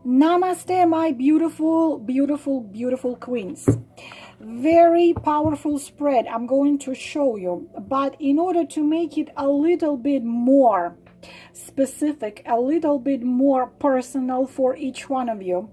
Namaste, my beautiful, beautiful, beautiful queens. Very powerful spread I'm going to show you, but in order to make it a little bit more specific, a little bit more personal for each one of you,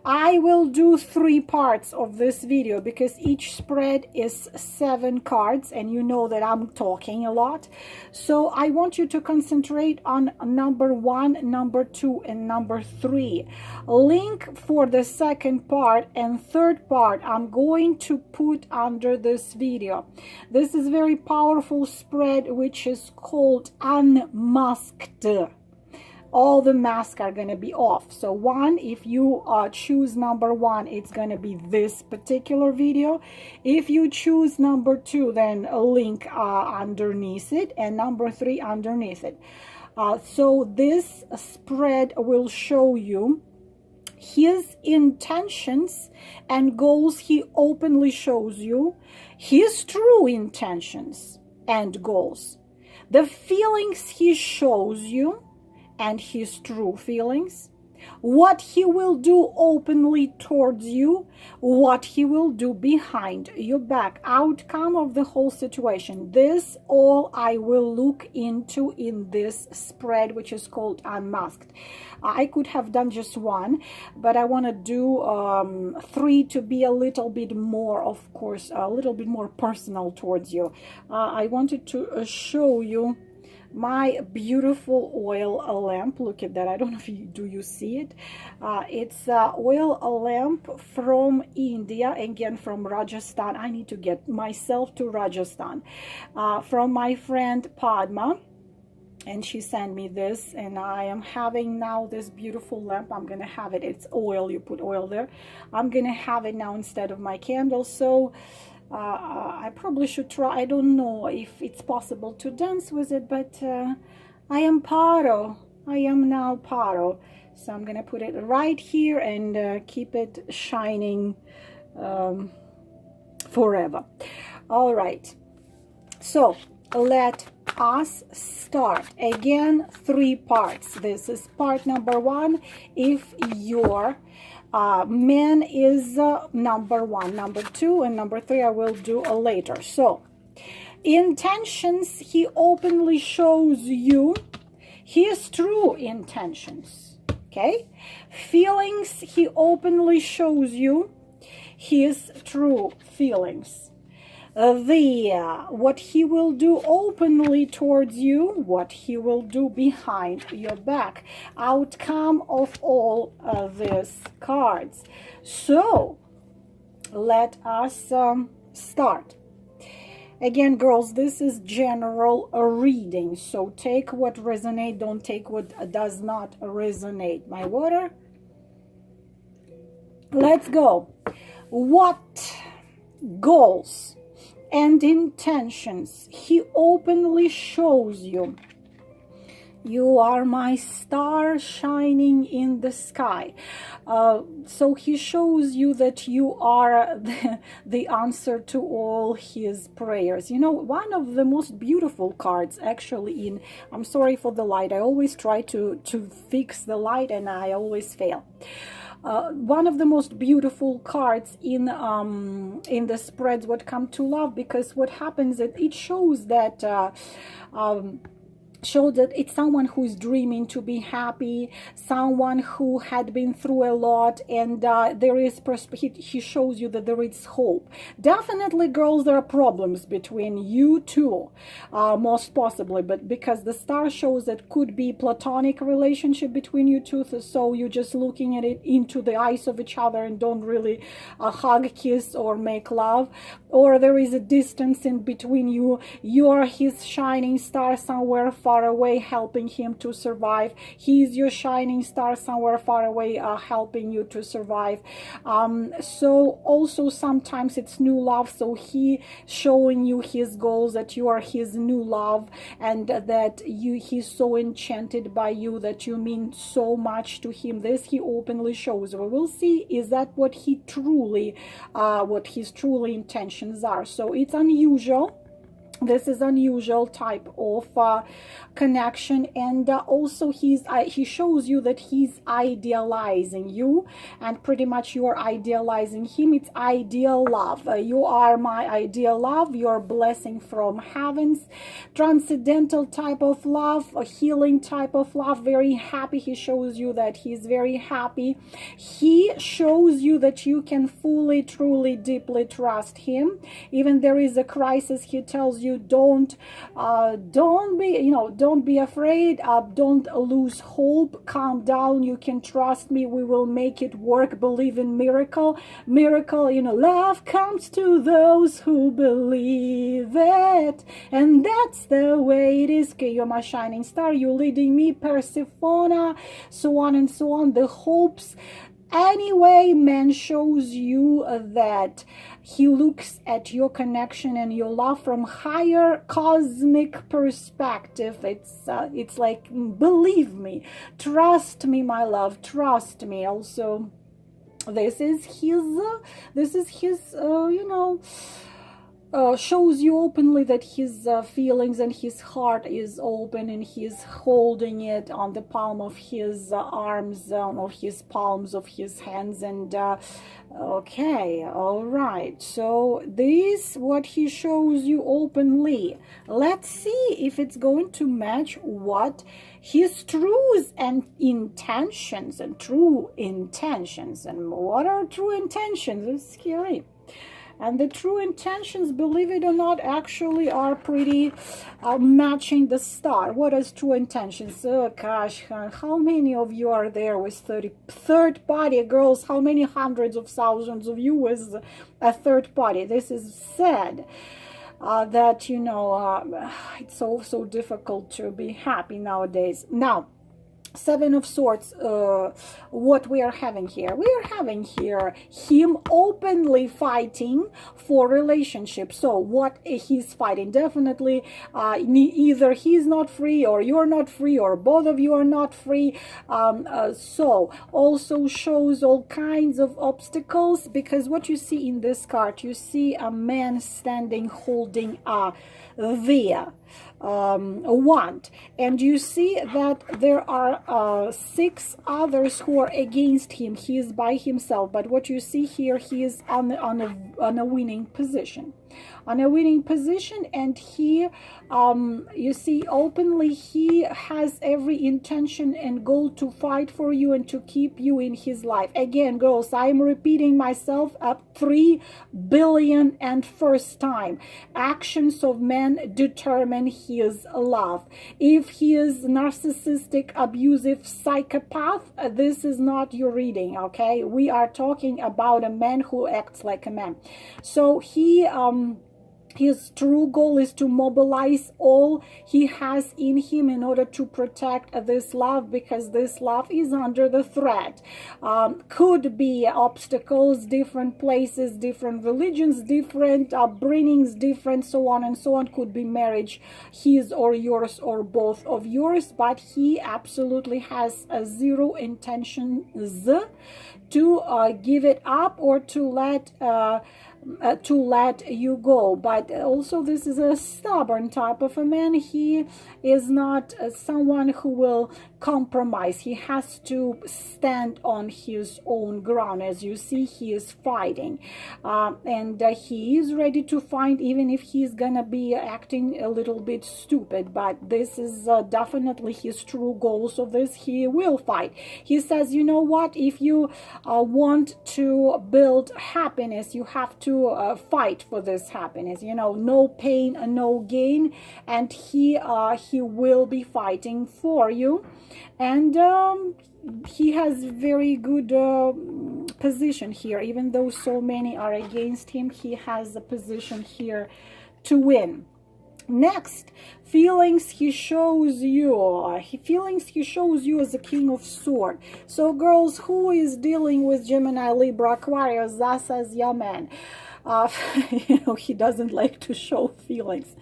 I will do 3 parts of this video because each spread is 7 cards and you know that I'm talking a lot. So I want you to concentrate on number 1, number 2, and number 3. Link for the second part and third part I'm going to put under this video. This is very powerful spread which is called Unmasked. All the masks are going to be off. So one, if you choose number 1, it's going to be this particular video. If you choose number 2, then a link underneath it, and number 3 underneath it. So this spread will show you his intentions and goals. He openly shows you his true intentions and goals, the feelings he shows you and his true feelings, what he will do openly towards you, what he will do behind your back, outcome of the whole situation. This all I will look into in this spread, which is called Unmasked. I could have done just 1, but I want to do 3 to be a little bit more, of course, a little bit more personal towards you. I wanted to show you my beautiful oil lamp. Look at that. I don't know if you see it. It's oil lamp from India, again from Rajasthan. I need to get myself to Rajasthan, from my friend Padma, and she sent me this, and I am having now this beautiful lamp. I'm gonna have it, it's oil, you put oil there. I'm gonna have it now instead of my candle. So I probably should try. I don't know if it's possible to dance with it, but I am Paro. I am now Paro. So I'm going to put it right here and keep it shining forever. All right. So let us start. Again, 3 parts. This is part number 1. If your man is number 1, number 2, and number 3 I will do later. So intentions, he openly shows you his true intentions. Okay, feelings, he openly shows you his true feelings. What he will do openly towards you, what he will do behind your back, outcome of all these cards. So let us start. Again, girls, this is general reading, so take what resonates, don't take what does not resonate. My water. Let's go. What goals and intentions he openly shows you? You are my star shining in the sky. So he shows you that you are the answer to all his prayers. You know, one of the most beautiful cards actually in, I'm sorry for the light, I always try to fix the light and I always fail. One of the most beautiful cards in the spreads what come to love, because what happens is it shows that it's someone who is dreaming to be happy, someone who had been through a lot, and there is he shows you that there is hope. Definitely, girls, there are problems between you two, most possibly, but because the star shows that could be platonic relationship between you two, so you're just looking at it into the eyes of each other and don't really hug, kiss, or make love, or there is a distance in between you. You are his shining star somewhere far away, helping him to survive. He's your shining star somewhere far away, helping you to survive. So also sometimes it's new love, so he showing you his goals, that you are his new love, and that he's so enchanted by you, that you mean so much to him. This he openly shows. We will see is that what his truly intentions are. So it's unusual. This is unusual type of connection, and also he shows you that he's idealizing you, and pretty much you're idealizing him. It's ideal love. You are my ideal love. You're blessing from heavens. Transcendental type of love, a healing type of love. Very happy. He shows you that he's very happy. He shows you that you can fully, truly, deeply trust him. Even there is a crisis, he tells you don't be afraid, don't lose hope, calm down, you can trust me, we will make it work, believe in miracle, love comes to those who believe it, and that's the way it is. Okay, you're my shining star, you're leading me, Persephone, so on and so on, the hopes. Anyway, man shows you that he looks at your connection and your love from higher cosmic perspective. It's like, believe me, trust me, my love, trust me. Also, this is his shows you openly that his feelings and his heart is open, and he's holding it on the palm of his arms, or his palms of his hands. And okay, all right, so this what he shows you openly. Let's see if it's going to match what his truths and intentions, and true intentions. And what are true intentions? It's scary. And the true intentions, believe it or not, actually are pretty matching the star. What is true intentions? Oh gosh, how many of you are there with third party? Girls, how many hundreds of thousands of you with a third party? This is sad. That it's so difficult to be happy nowadays. Now, Seven of Swords, what we are having here? We are having here him openly fighting for relationship. So what he's fighting? Definitely either he's not free, or you're not free, or both of you are not free. So also shows all kinds of obstacles, because what you see in this card, you see a man standing holding the wand, and you see that there are 6 others who are against him. He is by himself, but what you see here, he is on a winning position. And he you see openly, he has every intention and goal to fight for you and to keep you in his life. Again, girls, I'm repeating myself up 3 billion and first time. Actions of men determine his love. If he is narcissistic, abusive, psychopath, this is not your reading, okay? We are talking about a man who acts like a man. So his true goal is to mobilize all he has in him in order to protect this love, because this love is under the threat. Could be obstacles, different places, different religions, different upbringings, different so on and so on. Could be marriage, his or yours, or both of yours, but he absolutely has zero intentions to give it up or to let you go. But also, this is a stubborn type of a man. He is not someone who will compromise. He has to stand on his own ground. As you see, he is fighting, and he is ready to fight, even if he's gonna be acting a little bit stupid. But this is definitely his true goals of this. He will fight. He says, you know what, if you want to build happiness, you have to fight for this happiness. No pain, no gain, and he will be fighting for you. And he has very good position here. Even though so many are against him, he has a position here to win. Next, feelings he shows you. Feelings he shows you as a King of Swords. So girls, who is dealing with Gemini, Libra, Aquarius, that's as your man. He doesn't like to show feelings.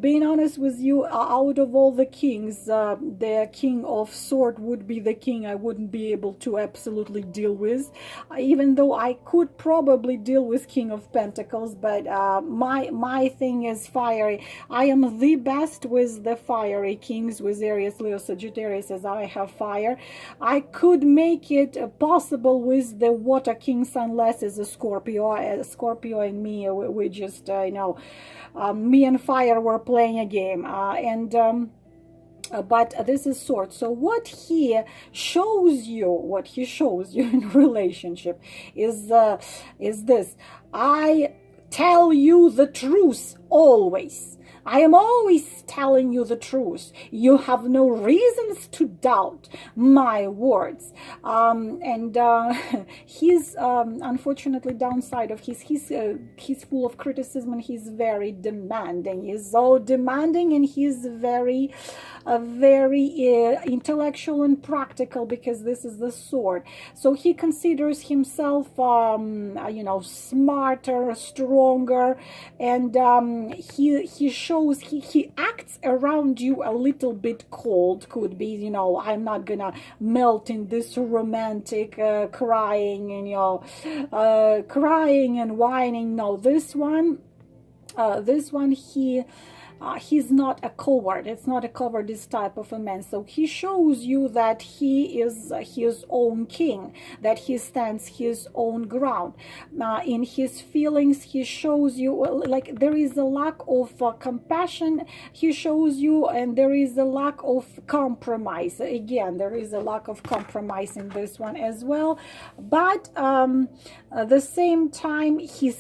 being honest with you, out of all the kings, the king of sword would be the king I wouldn't be able to absolutely deal with, even though I could probably deal with king of pentacles. But my thing is fiery. I am the best with the fiery kings, with Aries, Leo, Sagittarius, as I have fire. I could make it possible with the water kings unless it's a Scorpio. Scorpio and me, we just me and fire were playing a game, but this is sword. So what he shows you in relationship is this: I tell you the truth always. I am always telling you the truth. You have no reasons to doubt my words. His unfortunately downside of he's full of criticism, and he's very demanding. He's so demanding, and he's very intellectual and practical, because this is the sword. So he considers himself smarter, stronger, and he shows he acts around you a little bit cold. Could be, I'm not gonna melt in this romantic crying and whining. No, this one he's not a coward. It's not a cowardice type of a man. So he shows you that he is his own king, that he stands his own ground. In his feelings, he shows you like there is a lack of compassion. He shows you, and there is a lack of compromise. Again, there is a lack of compromise in this one as well. But at the same time, he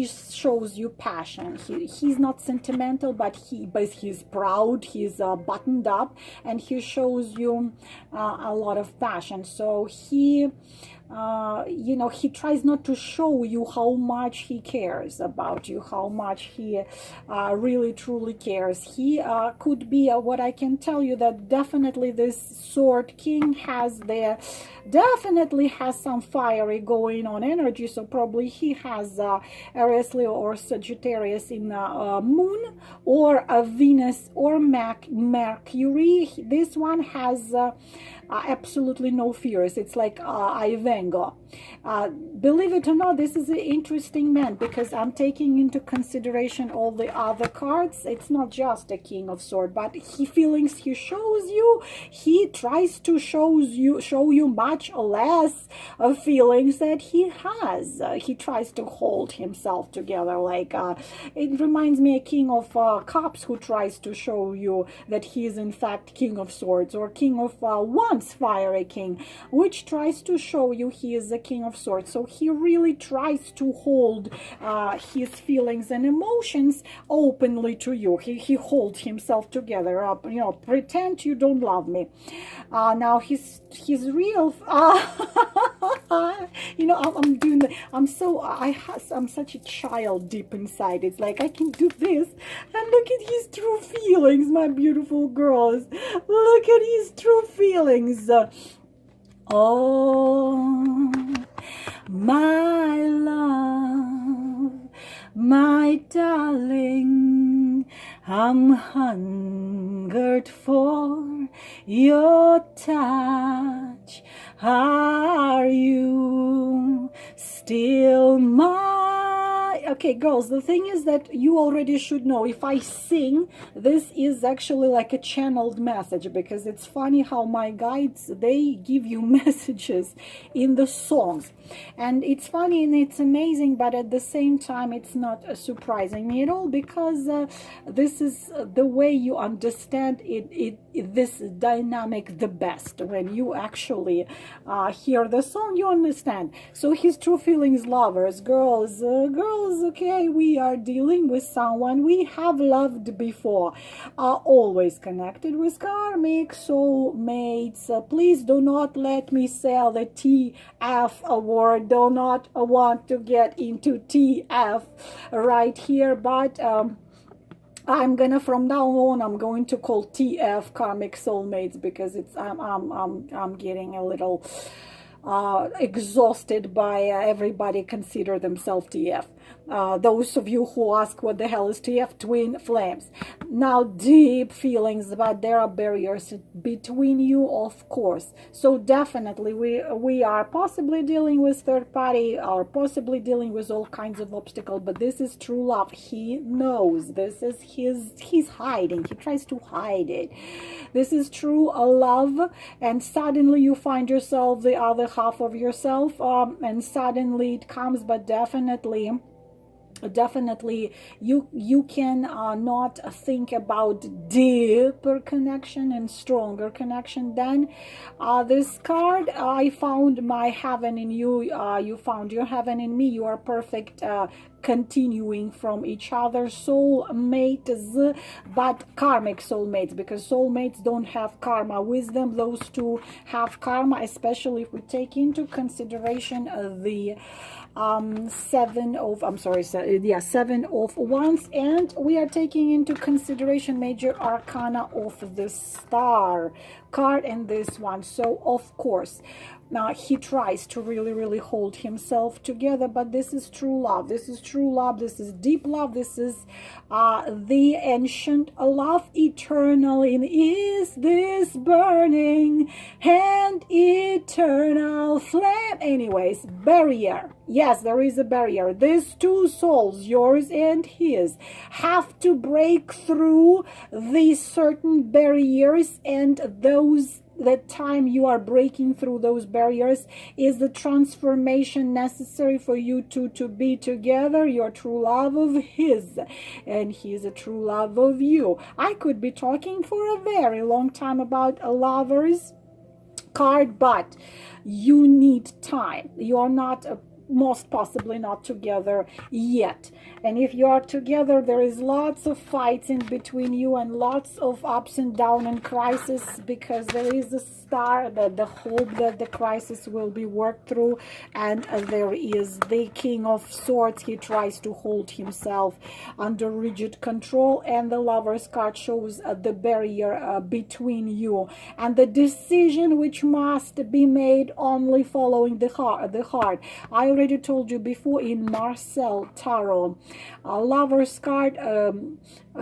shows you passion. He's not sentimental, but he's proud, he's buttoned up, and he shows you a lot of passion. So he tries not to show you how much he cares about you, how much he really truly cares. He could be what I can tell you, that definitely this sword king definitely has some fiery going on energy. So probably he has Aries, Leo, or Sagittarius in moon, or a Venus, or Mercury. This one has absolutely no fears. It's like Ivango. Believe it or not, this is an interesting man, because I'm taking into consideration all the other cards. It's not just a king of swords, but feelings he shows you, he tries to show you much less of feelings that he has. He tries to hold himself together, like it reminds me a king of cups who tries to show you that he is in fact king of swords, or king of wands, fiery king, which tries to show you he is a king of swords. So he really tries to hold his feelings and emotions openly to you. He holds himself together up, pretend you don't love me. Now his real I'm such a child deep inside. It's like I can do this, and look at his true feelings, my beautiful girls. Look at his true feelings. Oh, my love, my darling, I'm hungered for your touch. Are you still mine? Okay, girls, the thing is that you already should know, if I sing, this is actually like a channeled message, because it's funny how my guides, they give you messages in the songs. And it's funny and it's amazing, but at the same time, it's not surprising me at all, because this is the way you understand this dynamic the best. When you actually hear the song, you understand. So his true feelings, lovers, girls, okay, we are dealing with someone we have loved before, are always connected with karmic soulmates. Please do not let me sell the TF award. Do not want to get into TF right here, but I'm gonna, from now on, I'm going to call TF karmic soulmates, because it's I'm getting a little exhausted by everybody consider themselves TF. Those of you who ask what the hell is TF, twin flames. Now, deep feelings, but there are barriers between you, of course. So definitely we are possibly dealing with third party, or possibly dealing with all kinds of obstacles, but this is true love. He knows this is he's hiding. He tries to hide it. This is true love, and suddenly you find yourself, the other half of yourself, and suddenly it comes. But definitely you can not think about deeper connection and stronger connection than this card. I found my heaven in you, you found your heaven in me. You are perfect, continuing from each other, soulmates, but karmic soulmates, because soulmates don't have karma with them. Those two have karma, especially if we take into consideration the seven of wands, and we are taking into consideration major arcana of the star card and this one. So of course now he tries to really hold himself together, but this is true love. This is true love. This is deep love. This is the ancient love, eternal in is this burning and eternal flame. Anyways, barrier. Yes, there is a barrier. These two souls, yours and his, have to break through these certain barriers, and that time you are breaking through those barriers is the transformation necessary for you two to be together. Your true love of his, and he's a true love of you. I could be talking for a very long time about a lovers card, but you need time. You are not most possibly not together yet, and if you are together, there is lots of fights in between you and lots of ups and downs and crisis, because there is a star, that the hope that the crisis will be worked through, and there is the King of Swords. He tries to hold himself under rigid control, and the Lover's card shows the barrier between you and the decision which must be made only following the heart. I already told you before, in Marcel Tarot, a Lover's card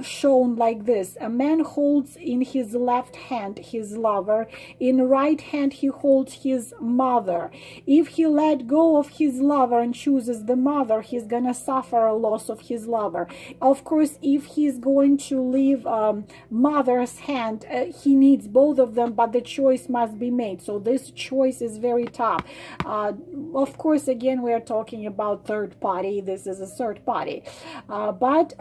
shown like this: a man holds in his left hand his lover, in right hand he holds his mother. If he let go of his lover and chooses the mother, he's gonna suffer a loss of his lover. Of course, if he's going to leave mother's hand, he needs both of them, but the choice must be made. So this choice is very tough. Of course, again, we are talking about third party. This is a third party, but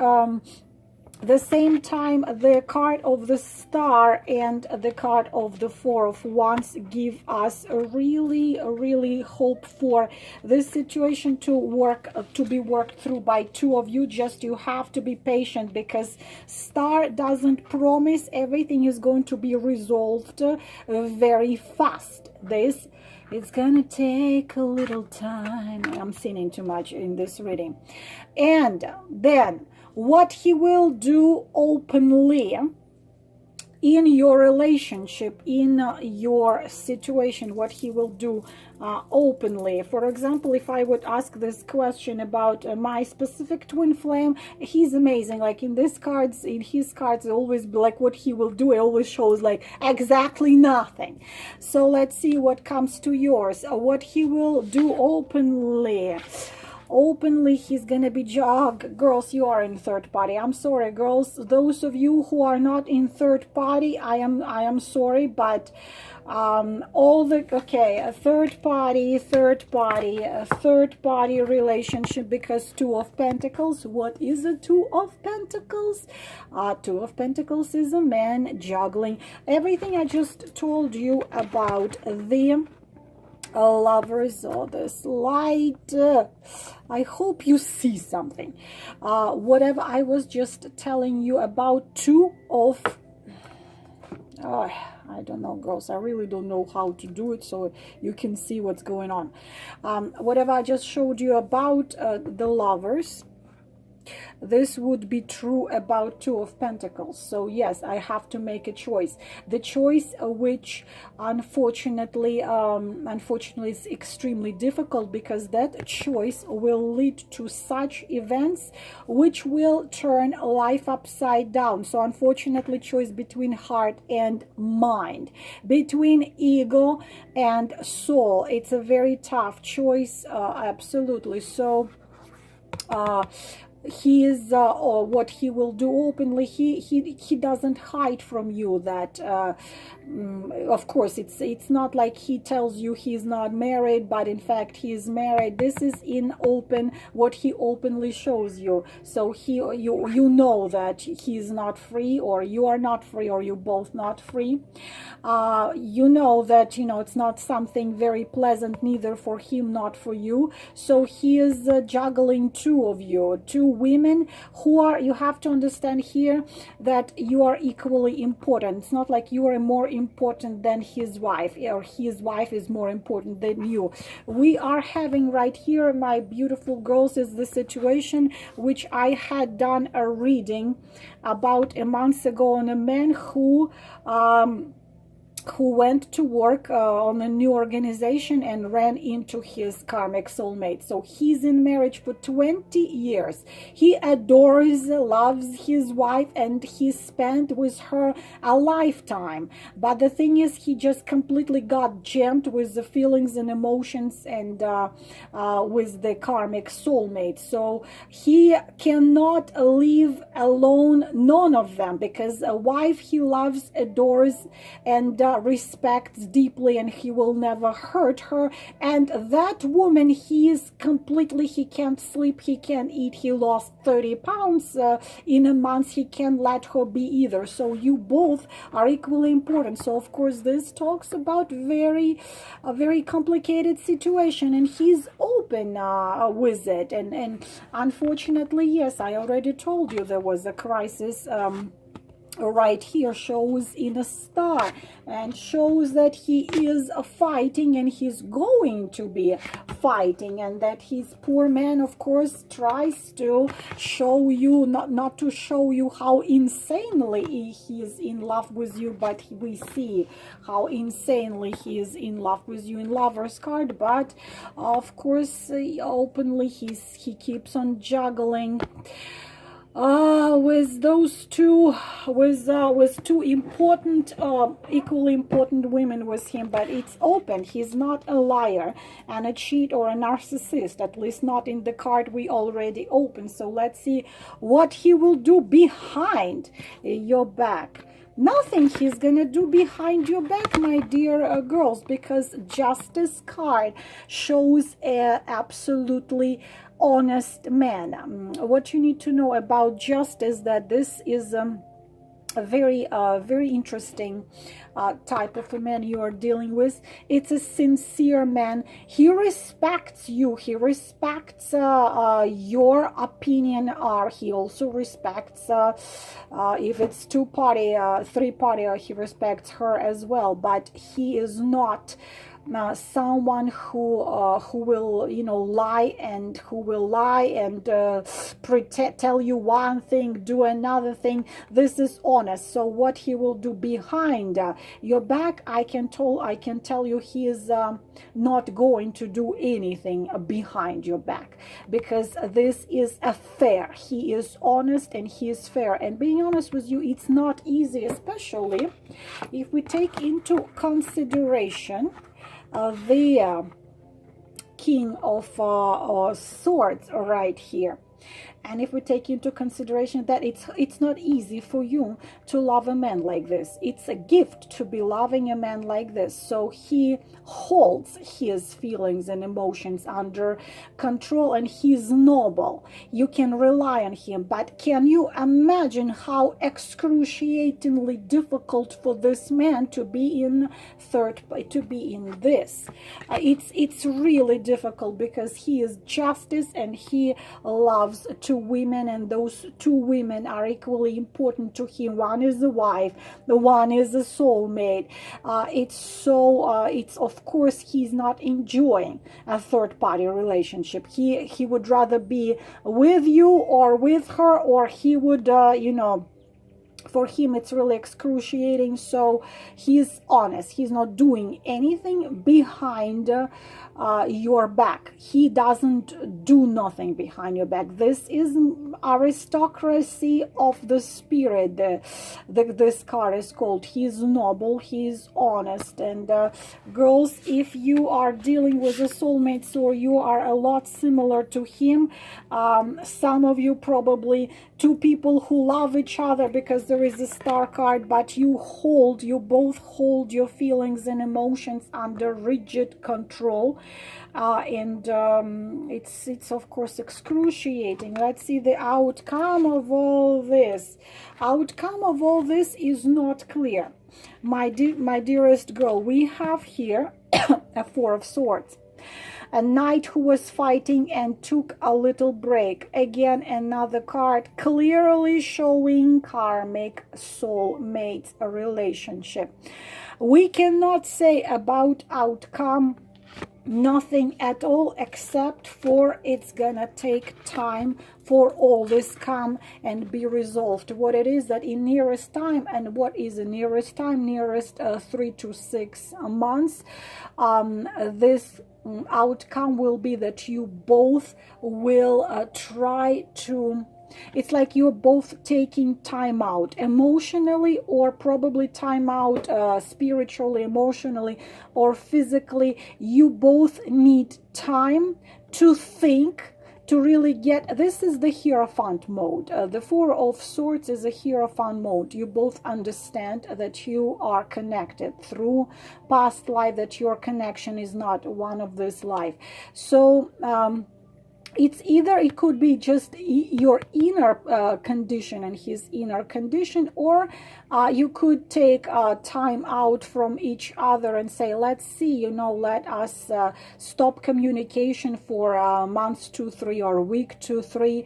the same time, the card of the star and the card of the Four of Wands give us a really hope for this situation to be worked through by two of you. Just you have to be patient, because star doesn't promise everything is going to be resolved very fast. It's gonna take a little time. I'm sinning too much in this reading. And then what he will do openly in your relationship, in your situation, what he will do openly. For example, if I would ask this question about my specific twin flame, he's amazing. Like in his cards, always like what he will do, it always shows like exactly nothing. So let's see what comes to yours. What he will do openly. He's gonna be girls, you are in third party. I'm sorry, girls, those of you who are not in third party, I am sorry, but a third party relationship, because Two of Pentacles. What is a Two of Pentacles? Two of Pentacles is a man juggling everything I just told you about the Lovers, or this light. I hope you see something. Whatever I was just telling you about Two of I don't know, girls, I really don't know how to do it so you can see what's going on. Whatever I just showed you about the Lovers, This would be true about Two of Pentacles. So yes, I have to make a choice. The choice which unfortunately is extremely difficult, because that choice will lead to such events which will turn life upside down. So unfortunately, choice between heart and mind, between ego and soul. It's a very tough choice, absolutely. So he is or what he will do openly, he doesn't hide from you that of course it's not like he tells you he's not married, but in fact he is married. This is in open, what he openly shows you. So you know that he's not free, or you are not free, or you both not free. You know that, you know, it's not something very pleasant, neither for him, not for you. So he is juggling two of you, two women who are, you have to understand here that you are equally important. It's not like you are more important than his wife, or his wife is more important than you. We are having right here, my beautiful girls, is the situation which I had done a reading about a month ago on a man who went to work on a new organization and ran into his karmic soulmate. So he's in marriage for 20 years. He adores, loves his wife, and he spent with her a lifetime. But the thing is, he just completely got jammed with the feelings and emotions and with the karmic soulmate. So he cannot leave alone, none of them, because a wife he loves, adores, and respects deeply, and he will never hurt her. And that woman, he is completely, he can't sleep, he can't eat, he lost 30 pounds in a month, he can't let her be either. So you both are equally important. So of course this talks about a very complicated situation, and he's open with it. And unfortunately, yes, I already told you there was a crisis. Right here shows in a star, and shows that he is fighting, and he's going to be fighting, and that his poor man, of course, tries to show you, not to show you how insanely he is in love with you, but we see how insanely he is in love with you in Lover's card. But of course, openly he keeps on juggling with those two, with two important, equally important women with him. But it's open, he's not a liar and a cheat or a narcissist, at least not in the card we already opened. So let's see what he will do behind your back. Nothing he's gonna do behind your back, my dear girls, because Justice card shows a absolutely honest man. What you need to know about Justice, that this is a very interesting type of a man you are dealing with. It's a sincere man. He respects you. He respects your opinion, or he also respects if it's two-party, three-party, he respects her as well. But he is not someone who will, you know, lie and tell you one thing, do another thing. This is honest. So what he will do behind your back, I can tell you, he is not going to do anything behind your back, because this is a fair. He is honest and he is fair. And being honest with you, it's not easy, especially if we take into consideration the King of Swords right here. And if we take into consideration that it's not easy for you to love a man like this. It's a gift to be loving a man like this. So he holds his feelings and emotions under control, and he's noble. You can rely on him. But can you imagine how excruciatingly difficult for this man to be in this? It's really difficult, because he is Justice and he loves loves two women, and those two women are equally important to him. One is the wife, the one is the soulmate. It's of course he's not enjoying a third party relationship. He would rather be with you or with her, or he would for him it's really excruciating. So he's honest, he's not doing anything behind your back. He doesn't do nothing behind your back. This is aristocracy of the spirit. This card is called. He's noble, he's honest. And girls, if you are dealing with a soulmate, or you are a lot similar to him, some of you probably two people who love each other, because there is a star card, but you both hold your feelings and emotions under rigid control, and it's of course excruciating. Let's see the outcome of all this. Outcome of all this is not clear, my dearest girl. We have here a Four of Swords, a knight who was fighting and took a little break. Again, another card clearly showing karmic soulmate relationship. We cannot say about outcome nothing at all, except for it's gonna take time for all this come and be resolved. What it is that in nearest time, and what is the nearest time? Nearest 3 to 6 months. This outcome will be that you both will try to, it's like you're both taking time out emotionally, or probably time out spiritually, emotionally, or physically. You both need time to think, to really get, this is the Hierophant mode. The Four of Swords is a Hierophant mode. You both understand that you are connected through past life, that your connection is not one of this life. So it's either, it could be just your inner condition and his inner condition, or you could take time out from each other and say, let's see, let us stop communication for months 2, 3, or week 2, 3.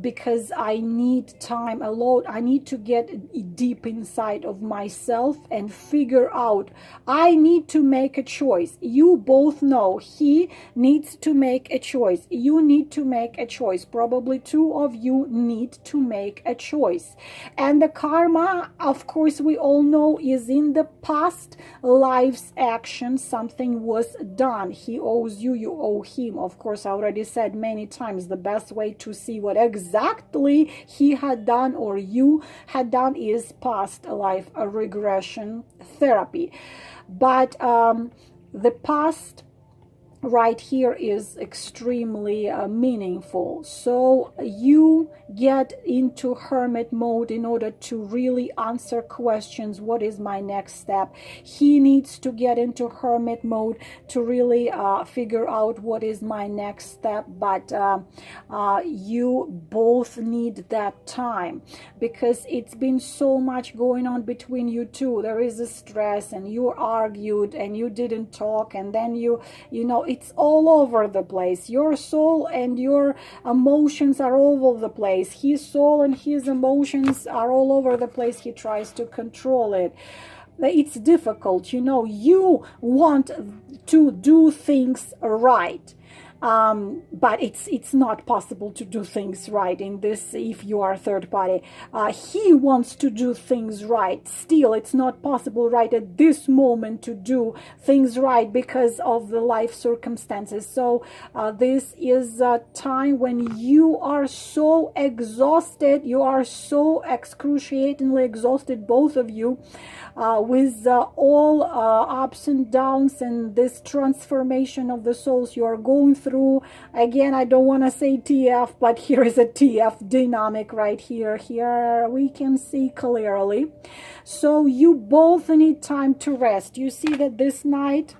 Because I need time alone. I need to get deep inside of myself and figure out. I need to make a choice. You both know he needs to make a choice. You need to make a choice. Probably two of you need to make a choice. And the karma, of course, we all know, is in the past life's action. Something was done. He owes you, you owe him. Of course, I already said many times, the best way to see what exactly he had done or you had done is past life regression therapy. But the past right here is extremely meaningful. So you get into hermit mode in order to really answer questions. What is my next step? He needs to get into hermit mode to really figure out what is my next step. But you both need that time, because it's been so much going on between you two. There is a stress, and you argued and you didn't talk, and then you know, it's all over the place. Your soul and your emotions are all over the place. His soul and his emotions are all over the place. He tries to control it. It's difficult, you want to do things right. But it's not possible to do things right in this if you are third party. He wants to do things right. Still, it's not possible right at this moment to do things right because of the life circumstances. So this is a time when you are so exhausted, you are so excruciatingly exhausted, both of you, with all ups and downs and this transformation of the souls you are going through. Again, I don't want to say TF, but here is a TF dynamic right here. Here we can see clearly. So you both need time to rest. You see that this night,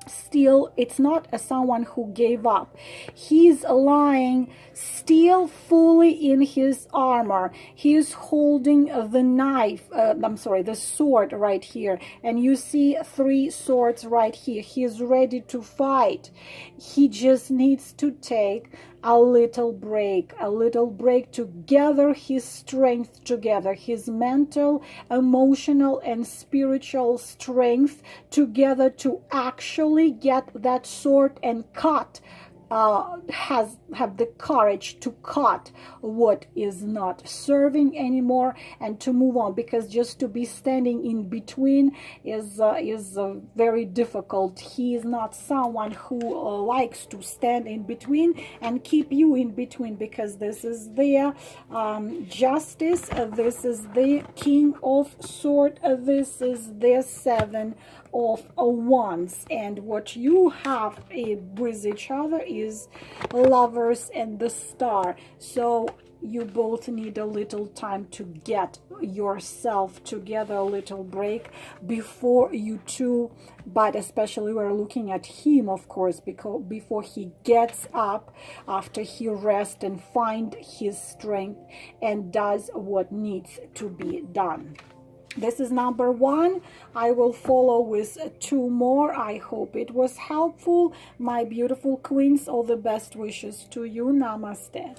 still, it's not someone who gave up. He's lying still fully in his armor. He's holding the knife, the sword right here. And you see 3 swords right here. He's ready to fight. He just needs to take a little break to gather his strength together, his mental, emotional, and spiritual strength together to actually get that sword and cut, have the courage to cut what is not serving anymore and to move on, because just to be standing in between is very difficult. He is not someone who likes to stand in between and keep you in between, because this is their justice, this is the King of Swords, this is their Seven of Wands, and what you have with each other is Lovers and the Star. So you both need a little time to get yourself together, a little break before you two, but especially we're looking at him, of course, because before he gets up after he rests and find his strength and does what needs to be done. This is number one. I will follow with two more. I hope it was helpful. My beautiful queens, all the best wishes to you. Namaste.